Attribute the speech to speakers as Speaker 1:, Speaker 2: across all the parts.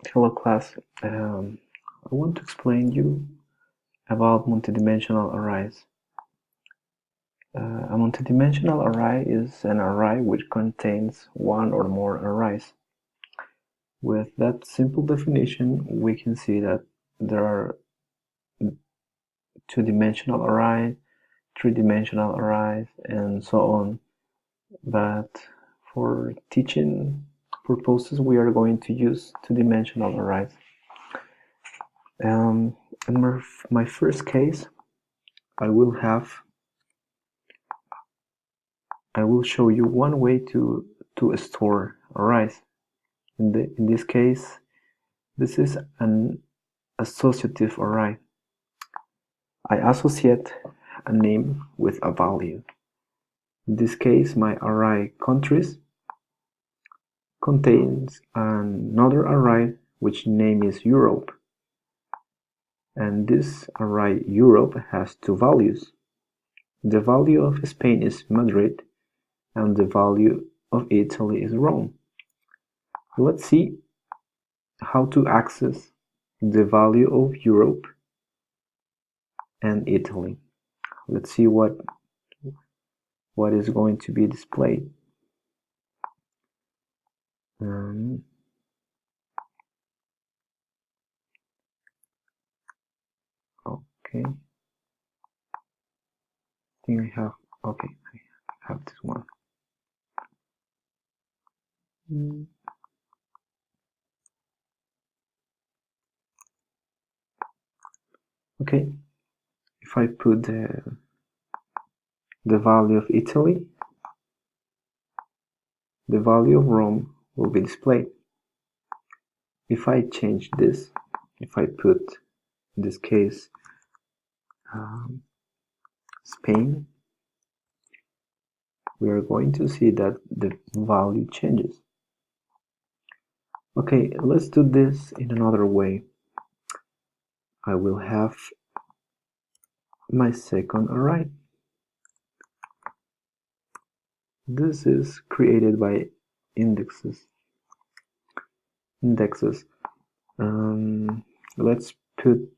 Speaker 1: Hello class, I want to explain you about multidimensional arrays. A multidimensional array is an array which contains one or more arrays. With that simple definition, we can see that there are two-dimensional arrays, three-dimensional arrays, and so on. But for teaching purposes, we are going to use two-dimensional arrays. In my first case, I will show you one way to store arrays. In this case, this is an associative array. I associate a name with a value. In this case, my array countries contains another array which name is Europe. And this array Europe has two values. The value of Spain is Madrid, and the value of Italy is Rome. Let's see how to access the value of Europe and Italy. Let's see what is going to be displayed. Okay. I think I have, okay, I have this one. Okay, if I put the value of Italy, the value of Rome will be displayed. If I change this, if I put, in this case, Spain, we are going to see that the value changes. Okay, let's do this in another way. I will have my second array. This is created by indexes. Let's put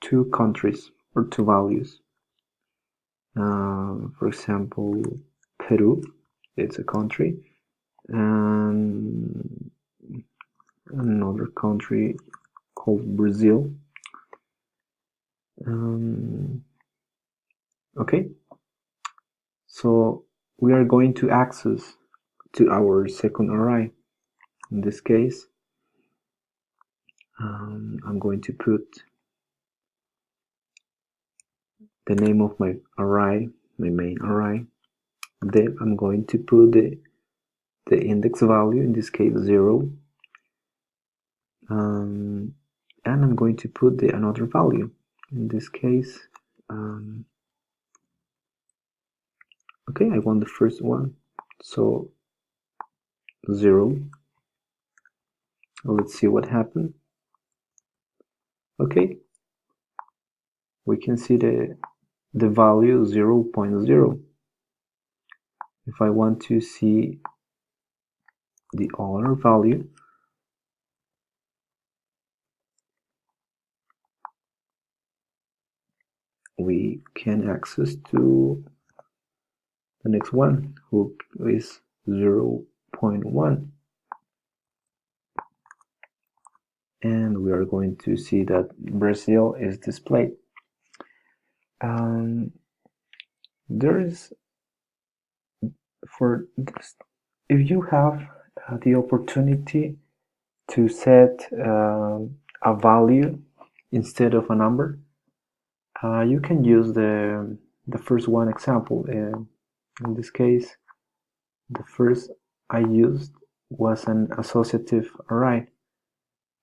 Speaker 1: two countries or two values. For example, Peru, it's a country, and another country called Brazil. Okay, so we are going to access to our second array. In this case, I'm going to put the name of my array, my main array. Then I'm going to put the index value, in this case 0, and I'm going to put the another value, in this case okay, I want the first one, so 0. Let's see what happened. Okay, we can see the value 0.0. If I want to see the other value, we can access to the next one, who is 0.1. And we are going to see that Brazil is displayed. There is, for this, if you have the opportunity to set a value instead of a number, you can use the first one example. In this case, the first I used was an associative array.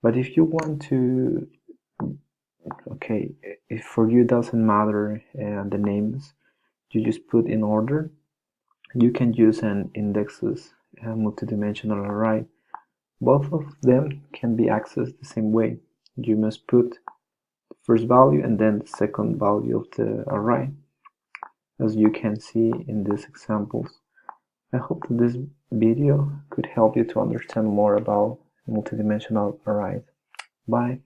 Speaker 1: But if you want to, okay, if for you doesn't matter the names, you just put in order, you can use an indexes multidimensional array. Both of them can be accessed the same way. You must put the first value and then the second value of the array, as you can see in these examples. I hope that this video could help you to understand more about multidimensional arrays. Bye.